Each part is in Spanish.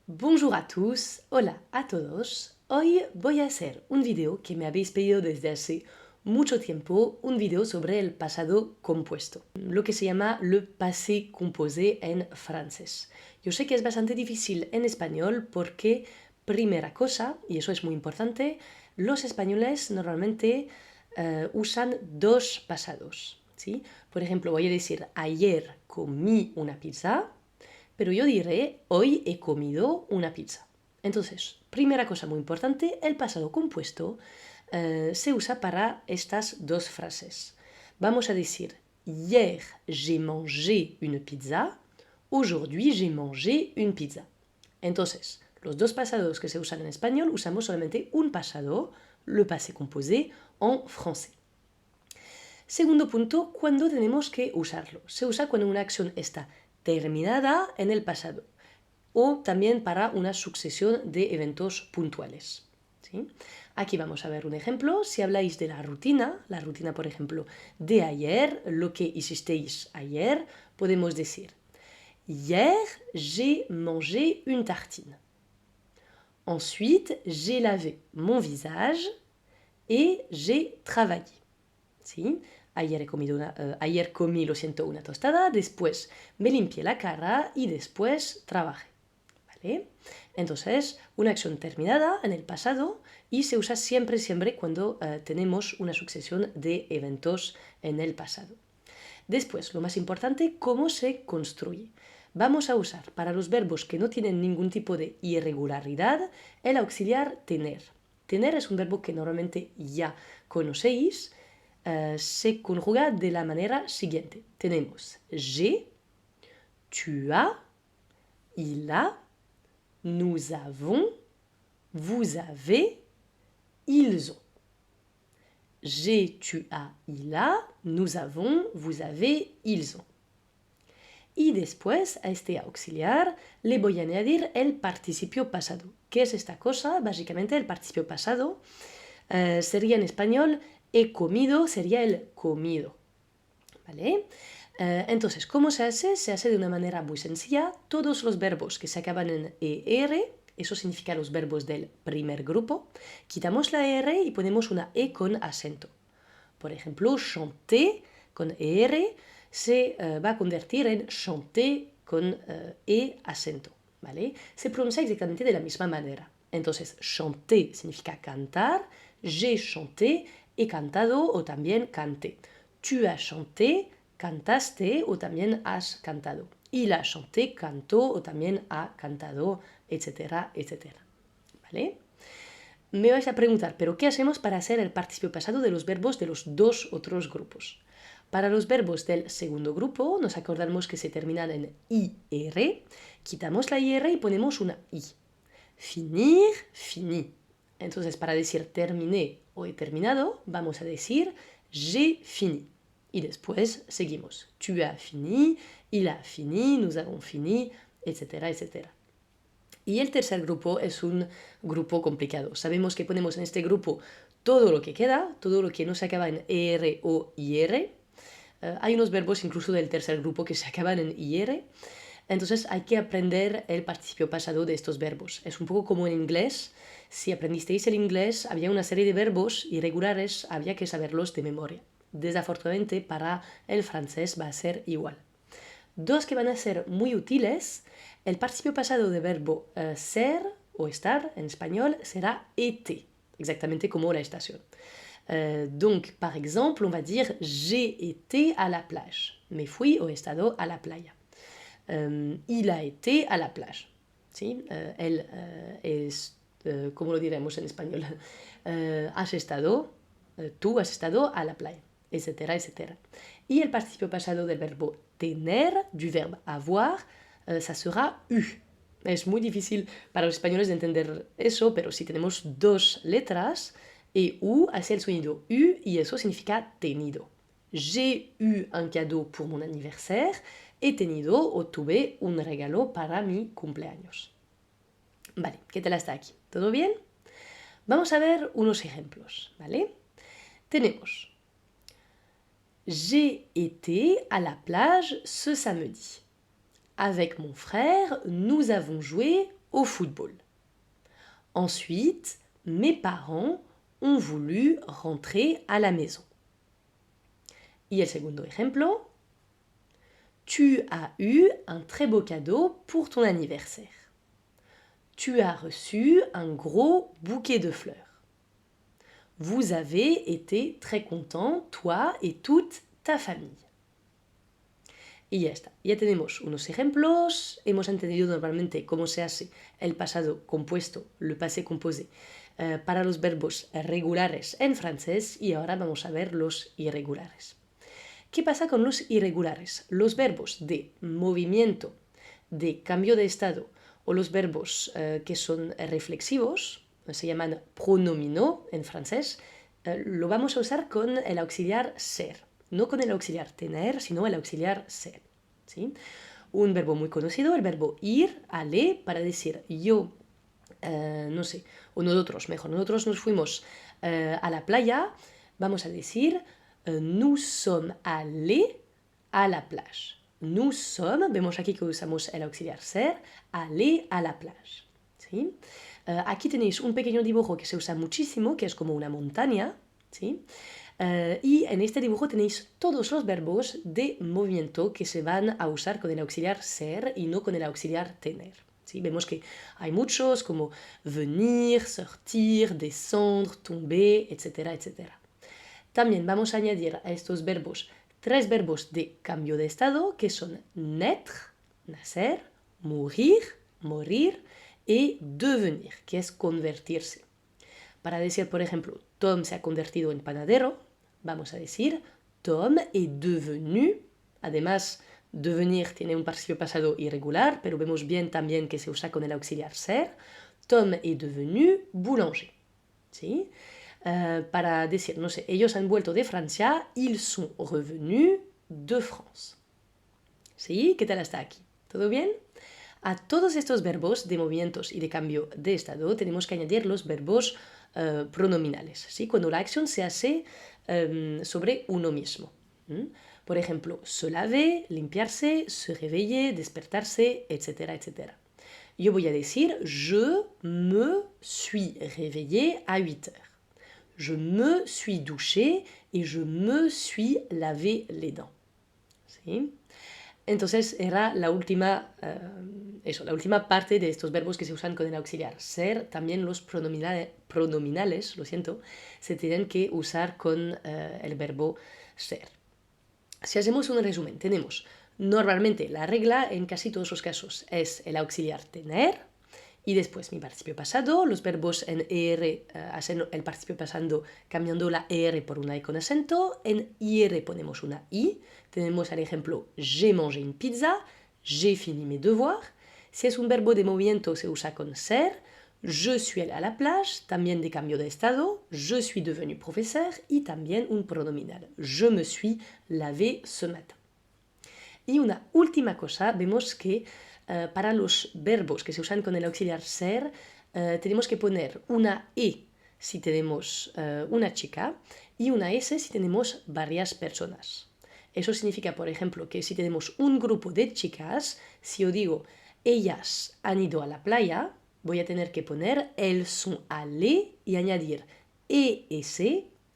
Bonjour a tous, hola a todos. Hoy voy a hacer un video que me habéis pedido desde hace mucho tiempo, un video sobre el pasado compuesto, lo que se llama le passé composé en francés. Yo sé que es bastante difícil en español porque, primera cosa, y eso es muy importante, los españoles normalmente usan dos pasados, ¿sí? Por ejemplo, voy a decir ayer comí una pizza, pero yo diré hoy he comido una pizza. Entonces, primera cosa muy importante, el pasado compuesto se usa para estas dos frases. Vamos a decir, hier j'ai mangé une pizza, aujourd'hui j'ai mangé une pizza. Entonces, los dos pasados que se usan en español usamos solamente un pasado, le passé composé, en français. Segundo punto, ¿cuándo tenemos que usarlo? Se usa cuando una acción está terminada en el pasado o también para una sucesión de eventos puntuales. ¿Sí? Aquí vamos a ver un ejemplo. Si habláis de la rutina, por ejemplo, de ayer, lo que hicisteis ayer, podemos decir hier, j'ai mangé une tartine. Ensuite, j'ai lavé mon visage et j'ai travaillé. ¿Sí? Ayer comí, lo siento, una tostada, después me limpié la cara y después trabajé. ¿Vale? Entonces, una acción terminada en el pasado y se usa siempre cuando tenemos una sucesión de eventos en el pasado. Después, lo más importante, cómo se construye. Vamos a usar para los verbos que no tienen ningún tipo de irregularidad el auxiliar tener. Tener es un verbo que normalmente ya conocéis. Se conjuga de la manera siguiente. Tenemos j'ai, tu as, il a, nous avons, vous avez, ils ont. J'ai, tu as, il a, nous avons, vous avez, ils ont. Y después a este auxiliar le voy a añadir el participio pasado. ¿Qué es esta cosa? Básicamente el participio pasado sería en español he comido, sería el comido. ¿Vale? Entonces, ¿cómo se hace? Se hace de una manera muy sencilla. Todos los verbos que se acaban en ER, eso significa los verbos del primer grupo, quitamos la ER y ponemos una E con acento. Por ejemplo, chanter con ER se va a convertir en chanter con E acento. ¿Vale? Se pronuncia exactamente de la misma manera. Entonces, chanter significa cantar, j'ai chanté, he cantado o también canté. Tu as chanté, cantaste o también has cantado. Il a chanté, cantó o también ha cantado, etcétera, etcétera. ¿Vale? Me vais a preguntar, ¿pero qué hacemos para hacer el participio pasado de los verbos de los dos otros grupos? Para los verbos del segundo grupo, nos acordamos que se terminan en IR, quitamos la IR y ponemos una I. Finir, fini. Entonces, para decir terminé o he terminado, vamos a decir j'ai fini. Y después seguimos. Tu as fini, il a fini, nous avons fini, etcétera, etcétera. Y el tercer grupo es un grupo complicado. Sabemos que ponemos en este grupo todo lo que queda, todo lo que no se acaba en ER o IR. Hay unos verbos incluso del tercer grupo que se acaban en IR. Entonces hay que aprender el participio pasado de estos verbos. Es un poco como en inglés. Si aprendisteis el inglés, había una serie de verbos irregulares, había que saberlos de memoria. Desafortunadamente, para el francés va a ser igual. Dos que van a ser muy útiles. El participio pasado de verbo ser o estar en español será été, exactamente como la estación. Donc, par exemple, on va dire j'ai été à la plage. Me fui o he estado a la playa. Il a été à la plage. ¿Sí? Él es, ¿cómo lo diremos en español? Has estado, tú has estado a la playa, etcétera, etcétera. Y el participio pasado del verbo tener, du verbe avoir, ça sera eu. Es muy difícil para los españoles de entender eso, pero si tenemos dos letras, EU hace el sonido U y eso significa tenido. J'ai eu un cadeau pour mon anniversaire. He tenido o tuve un regalo para mi cumpleaños. Vale, ¿qué tal hasta aquí? ¿Todo bien? Vamos a ver unos ejemplos, ¿vale? Tenemos j'ai été à la plage ce samedi. Avec mon frère, nous avons joué au football. Ensuite, mes parents ont voulu rentrer à la maison. Y el segundo ejemplo, tu as eu un très beau cadeau pour ton anniversaire. Tu as reçu un gros bouquet de fleurs. Vous avez été très contents, toi et toute ta famille. Y ya está. Ya tenemos unos ejemplos. Hemos entendido normalmente cómo se hace el pasado compuesto, le passé composé, para los verbos regulares en francés y ahora vamos a ver los irregulares. ¿Qué pasa con los irregulares? Los verbos de movimiento, de cambio de estado o los verbos que son reflexivos, se llaman pronominaux en francés, lo vamos a usar con el auxiliar ser. No con el auxiliar tener, sino el auxiliar ser. ¿Sí? Un verbo muy conocido, el verbo ir, aller, para decir yo, no sé, o nosotros, mejor, nosotros nos fuimos a la playa, vamos a decir nous sommes allés à la plage. Nous sommes, vemos aquí que usamos el auxiliar ser, aller à la plage. ¿Sí? Aquí tenéis un pequeño dibujo que se usa muchísimo, que es como una montaña, ¿sí? Y en este dibujo tenéis todos los verbos de movimiento que se van a usar con el auxiliar ser y no con el auxiliar tener. ¿Sí? Vemos que hay muchos como venir, sortir, descendre, tomber, etcétera, etcétera. También vamos a añadir a estos verbos 3 verbos de cambio de estado que son naître, nacer, mourir, morir y devenir, que es convertirse. Para decir, por ejemplo, Tom se ha convertido en panadero, vamos a decir Tom est devenu. Además, devenir tiene un participio pasado irregular, pero vemos bien también que se usa con el auxiliar ser. Tom est devenu boulanger. ¿Sí? Para decir, no sé, ellos han vuelto de Francia, ils sont revenus de France. ¿Sí? ¿Qué tal hasta aquí? ¿Todo bien? A todos estos verbos de movimientos y de cambio de estado tenemos que añadir los verbos pronominales, ¿sí? Cuando la acción se hace sobre uno mismo. Por ejemplo, se laver, limpiarse, se réveiller, despertarse, etcétera, etcétera. Yo voy a decir, je me suis réveillé à 8 heures. Je me suis douché et je me suis lavé les dents. ¿Sí? Entonces era la última parte de estos verbos que se usan con el auxiliar ser. También los pronominales, lo siento, se tienen que usar con el verbo ser. Si hacemos un resumen, tenemos normalmente la regla en casi todos los casos es el auxiliar tener y después mi participio pasado. Los verbos en ER hacen el participio pasado cambiando la ER por una I con acento. En IR ponemos una I. Tenemos el ejemplo j'ai mangé une pizza, j'ai fini mes devoirs. Si es un verbo de movimiento se usa con ser. Je suis allé à la plage, también de cambio de estado. Je suis devenu professeur y también un pronominal. Je me suis lavé ce matin. Y una última cosa, vemos que para los verbos que se usan con el auxiliar ser, tenemos que poner una E si tenemos una chica y una S si tenemos varias personas. Eso significa, por ejemplo, que si tenemos un grupo de chicas, si yo digo ellas han ido a la playa, voy a tener que poner elles sont allées y añadir ES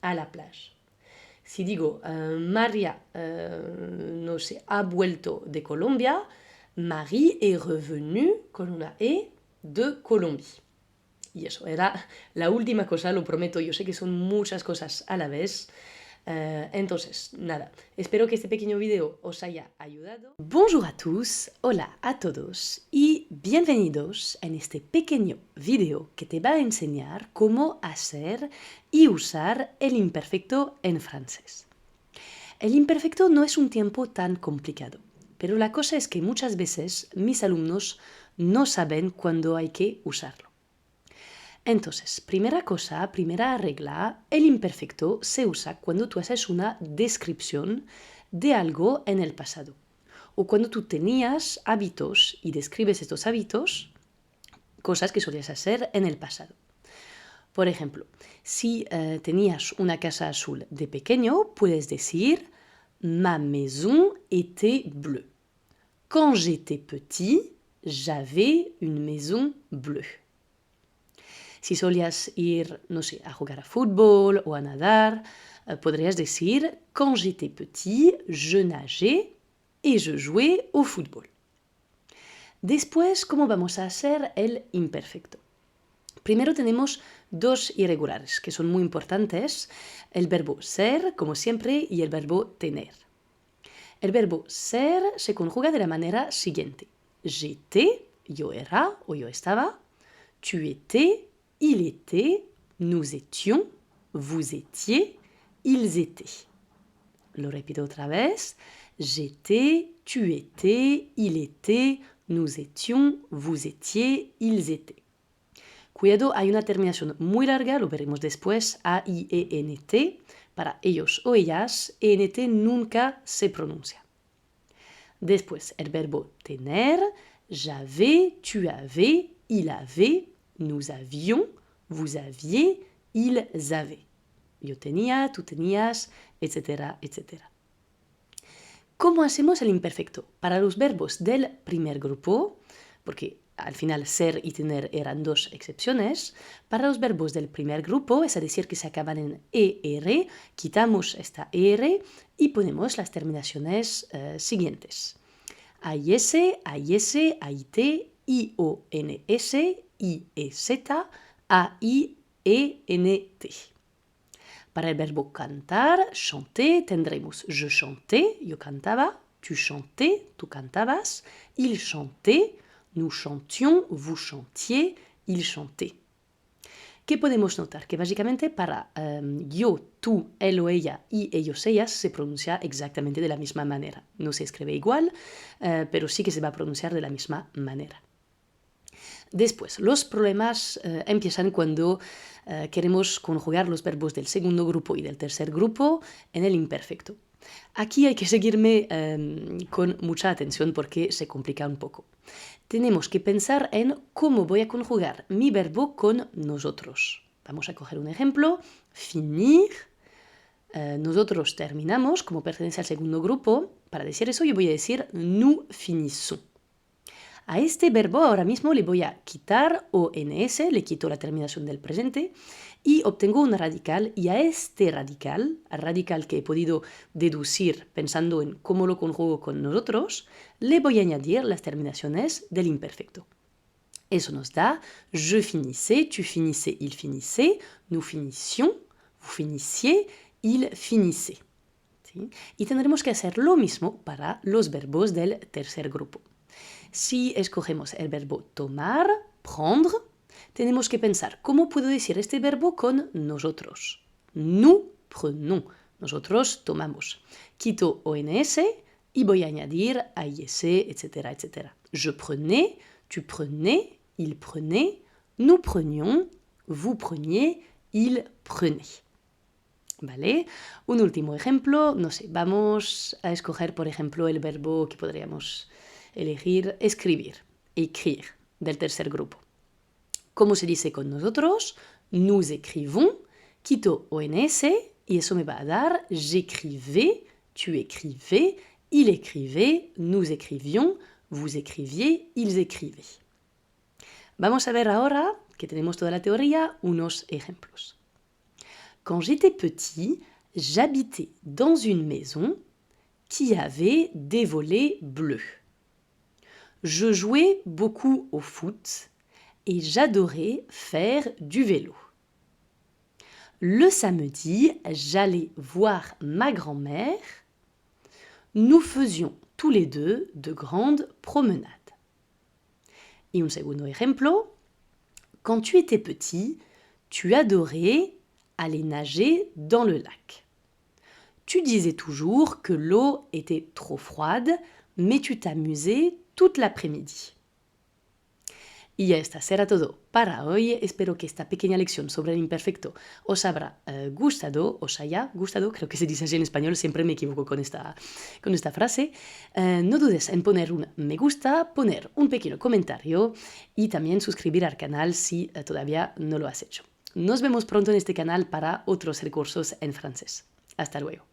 a la plage. Si digo María, no sé, ha vuelto de Colombia, Marie est revenue con una E de Colombie. Y eso era la última cosa, lo prometo, yo sé que son muchas cosas a la vez. Entonces, nada, espero que este pequeño video os haya ayudado. Bonjour a tous, hola a todos y bienvenidos en este pequeño video que te va a enseñar cómo hacer y usar el imperfecto en francés. El imperfecto no es un tiempo tan complicado, pero la cosa es que muchas veces mis alumnos no saben cuándo hay que usarlo. Entonces, primera cosa, primera regla, el imperfecto se usa cuando tú haces una descripción de algo en el pasado. O cuando tú tenías hábitos y describes estos hábitos, cosas que solías hacer en el pasado. Por ejemplo, si tenías una casa azul de pequeño, puedes decir ma maison était bleue. Quand j'étais petit, j'avais une maison bleue. Si solías ir, no sé, a jugar a fútbol o a nadar, podrías decir, quand j'étais petit, je nageais et je jouais au fútbol. Después, ¿cómo vamos a hacer el imperfecto? Primero tenemos dos irregulares que son muy importantes, el verbo ser, como siempre, y el verbo tener. El verbo ser se conjuga de la manera siguiente. J'étais, yo era o yo estaba, tu étais, il était, nous étions, vous étiez, ils étaient. Lo repito otra vez. J'étais, tu étais, il était, nous étions, vous étiez, ils étaient. Cuidado, hay una terminación muy larga, lo veremos después, A-I-E-N-T, para ellos o ellas, ENT nunca se pronuncia. Después, el verbo tener, j'avais, tu avais, il avait, nous avions, vous aviez, ils avaient. Yo tenía, tú tenías, etcétera, etcétera. ¿Cómo hacemos el imperfecto? Para los verbos del primer grupo, porque al final ser y tener eran dos excepciones, para los verbos del primer grupo, es decir, que se acaban en ER, quitamos esta ER y ponemos las terminaciones siguientes. AIS, AIS, AIT, IONS, IEZ, AIENT. Para el verbo cantar, chanter, tendremos je chantais, yo cantaba, tu chantais, tú cantabas, il chantait, nous chantions, vous chantiez, il chantait. ¿Qué podemos notar? Que básicamente para yo, tú, él o ella y ellos, ellas se pronuncia exactamente de la misma manera. No se escribe igual, pero sí que se va a pronunciar de la misma manera. Después, los problemas empiezan cuando queremos conjugar los verbos del segundo grupo y del tercer grupo en el imperfecto. Aquí hay que seguirme con mucha atención porque se complica un poco. Tenemos que pensar en cómo voy a conjugar mi verbo con nosotros. Vamos a coger un ejemplo. Finir. Nosotros terminamos, como pertenece al segundo grupo. Para decir eso yo voy a decir nous finissons. A este verbo ahora mismo le voy a quitar ONS, le quito la terminación del presente y obtengo un radical, y a este radical, al radical que he podido deducir pensando en cómo lo conjugo con nosotros, le voy a añadir las terminaciones del imperfecto. Eso nos da je finissais, tu finissais, il finissait, nous finissions, vous finissiez, il finissait. ¿Sí? Y tendremos que hacer lo mismo para los verbos del tercer grupo. Si escogemos el verbo tomar, prendre, tenemos que pensar cómo puedo decir este verbo con nosotros. Nous prenons. Nosotros tomamos. Quito ONS y voy a añadir AIS, etcétera, etcétera. Je prenais, tu prenais, il prenait, nous prenions, vous preniez, il prenait. ¿Vale? Un último ejemplo, no sé, vamos a escoger, por ejemplo, el verbo que podríamos elegir, escribir, écrire, del tercer grupo. ¿Cómo se dice con nosotros? Nous écrivons, quito ONS, y eso me va a dar j'écrivais, tu écrivais, il écrivait, nous écrivions, vous écriviez, ils écrivaient. Vamos a ver ahora, que tenemos toda la teoría, unos ejemplos. Quand j'étais petit, j'habitais dans une maison qui avait des volets bleus. Je jouais beaucoup au foot et j'adorais faire du vélo. Le samedi, j'allais voir ma grand-mère. Nous faisions tous les deux de grandes promenades. Y un segundo ejemplo. Quand tu étais petit, tu adorais aller nager dans le lac. Tu disais toujours que l'eau était trop froide, mais tu t'amusais toute l'après-midi. Y ya está, será todo para hoy. Espero que esta pequeña lección sobre el imperfecto os habrá gustado, os haya gustado, creo que se dice así en español, siempre me equivoco con esta frase. No dudes en poner un me gusta, poner un pequeño comentario y también suscribir al canal si todavía no lo has hecho. Nos vemos pronto en este canal para otros recursos en francés. Hasta luego.